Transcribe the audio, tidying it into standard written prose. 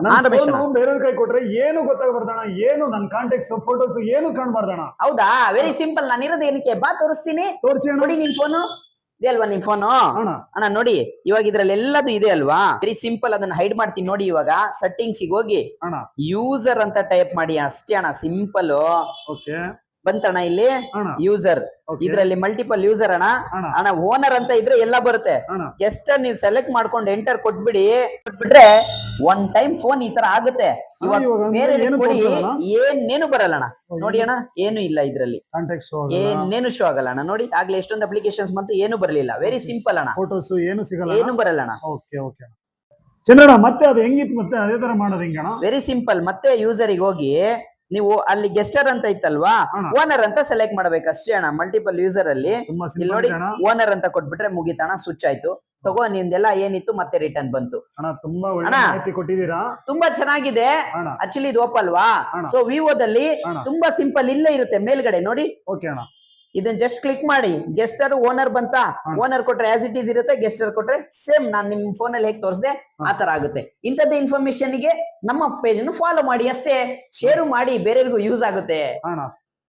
ನನ್ ರಮೇಶ್ ಫೋನ್ ಅಣ್ಣ. ಬೇರೆಯವ್ರ ಕೈ ಕೊಟ್ರೆ ಏನು ಗೊತ್ತಾಗಬಾರ್ದಣ್ಣ, ಏನು ನನ್ ಕಾಂಟ್ಯಾಕ್ಟ್ಸ್ ಫೋಟೋಸ್ ಏನು ಕಾಣಬಾರ್ದಣ್ಣ. ಹೌದಾ, ವೆರಿ ಸಿಂಪಲ್. ನಾನು ಇರೋದು ಏನಕ್ಕೆ ಬಾ ತೋರಿಸ್ತೀನಿ. ತೋರಿಸಿ ಅಣ್ಣ. ನೋಡಿ ನಿನ್ ಫೋನು ಇದೆ ಅಲ್ವಾ, ನಿನ್ ಫೋನು ಅಣ್ಣ ಅಣ್ಣ ನೋಡಿ, ಇವಾಗ ಇದ್ರಲ್ಲಿ ಎಲ್ಲದು ಇದೆ ಅಲ್ವಾ. ವೆರಿ ಸಿಂಪಲ್, ಅದನ್ನ ಹೈಡ್ ಮಾಡ್ತೀನಿ ನೋಡಿ. ಇವಾಗ ಸೆಟ್ಟಿಂಗ್ಸ್ ಹೋಗಿ ಅಣ್ಣ ಯೂಸರ್ ಅಂತ ಟೈಪ್ ಮಾಡಿ ಅಷ್ಟೇ ಅಣ್ಣ, ಸಿಂಪಲ್. ಓಕೆ ಬಂತಣ್ಣ ಇಲ್ಲಿ ಅಣ್ಣ. User, Okay. ಇದ್ರಲ್ಲಿ ಮಲ್ಟಿಪಲ್ ಯೂಸರ್ ಅಣ್ಣ. ಅಣ್ಣ ಅಣ್ಣ ಓನರ್ ಅಂತ ಇದ್ರೆ ಎಲ್ಲ ಬರುತ್ತೆ. ಅಣ್ಣ ಜಸ್ಟ್ ನೀವು ಸೆಲೆಕ್ಟ್ ಮಾಡ್ಕೊಂಡು ಎಂಟರ್ ಕೊಟ್ಬಿಟ್ರೆ ಒನ್ ಟೈಮ್ ಫೋನ್ ಈ ತರ ಆಗುತ್ತೆ. ಇವಾಗ ಇವಾಗ ಅಂದ್ರೆ ಬೇರೆ ಏನು ಕೊಡಿ, ತೋರ್ಸಲ್ಲ? ಏನೇನು ಬರಲ್ಲ ಅಣ್ಣ. ನೋಡಿ ಅಣ್ಣ, ಏನು ಇಲ್ಲ ಇದ್ರಲ್ಲಿ, ಕಾಂಟ್ಯಾಕ್ಟ್ಸ್ ಏನೇನು ಶೋ ಆಗಲ್ಲ ಅಣ್ಣ. ನೋಡಿ ಆಗ್ಲೇ ಎಷ್ಟೊಂದು ಅಪ್ಲಿಕೇಶನ್ಸ್ ಬಂತು, ಏನು ಬರಲಿಲ್ಲ. ವೆರಿ ಸಿಂಪಲ್ ಅಣ್ಣ, ಫೋಟೋಸ್ ಏನು ಸಿಗಲ್ಲ, ಏನು ಬರಲ್ಲ ಅಣ್ಣ. Okay okay Chandranna. ಮತ್ತೆ ಅದು ಹೆಂಗಿತ್ತು, ಮತ್ತೆ ಅದೇ ತರ ಮಾಡೋದು ಹೆಂಗಣ್ಣ? Very simple. ಮತ್ತೆ ಯೂಸರಿಗೆ ಹೋಗಿ ನೀವು ಅಲ್ಲಿ ಗೆಸ್ಟರ್ ಅಂತ ಇತ್ತಲ್ವಾ, ಅಣ್ಣ. ಓನರ್ ಅಂತ ಸೆಲೆಕ್ಟ್ ಮಾಡ್ಬೇಕು ಅಷ್ಟೇ ಅಣ್ಣ. ಮಲ್ಟಿಪಲ್ ಯೂಸರ್ ಅಲ್ಲಿ ತುಂಬಾ ಇಲ್ಲಿ ಸಿಂಪಲ್ ನೋಡಿ ಅಣ್ಣ. ಓನರ್ ಅಂತ ಕೊಟ್ಬಿಟ್ರೆ ಮುಗೀತಣ್ಣ, ಸ್ವಿಚ್ ಆಯ್ತು. ತಗೋ ನಿಮ್ದೆಲ್ಲ ಏನಿತ್ತು ಮತ್ತೆ ರಿಟರ್ನ್ ಬಂತು ಅಣ್ಣ. ತುಂಬಾ ಒಳ್ಳೆ ಅಣ್ಣ. ಮಾಹಿತಿ ಕೊಟ್ಟಿದ್ದೀರಾ ತುಂಬಾ ಚೆನ್ನಾಗಿದೆ. ಅಣ್ಣ. ಆಕ್ಚುಲಿ ಇದು ಓಪಲ್ವಾ, ಅಣ್ಣ. ಸೊ ವಿವೋದಲ್ಲಿ ಅಣ್ಣ. ತುಂಬಾ ಸಿಂಪಲ್ ಇಲ್ಲೇ ಇರುತ್ತೆ ಮೇಲ್ಗಡೆ ನೋಡಿ. ಓಕೆ ಅಣ್ಣ. ಇದನ್ನ ಜಸ್ಟ್ ಕ್ಲಿಕ್ ಮಾಡಿ, ಗೆಸ್ಟರ್ ಓನರ್ ಬಂತ, ಓನರ್ ಕೊಟ್ರೆ ಆಸ್ ಇಟ್ ಈಸ್ ಇರುತ್ತೆ, ಗೆಸ್ಟರ್ ಕೊಟ್ರೆ ಸೇಮ್ ನಾನ್ ನಿಮ್ ಫೋನ್ ಅಲ್ಲಿ ಹೇಗೆ ತೋರಿಸಿದೆ ಆ ತರ ಆಗುತ್ತೆ. ಇಂಥದ್ದು ಇನ್ಫಾರ್ಮೇಶನ್ ಗೆ ನಮ್ಮ ಪೇಜ್ ಫಾಲೋ ಮಾಡಿ ಅಷ್ಟೇ, ಶೇರ್ ಮಾಡಿ, ಬೇರೆಯವ್ರಿಗೂ ಯೂಸ್ ಆಗುತ್ತೆ ಅಣ್ಣ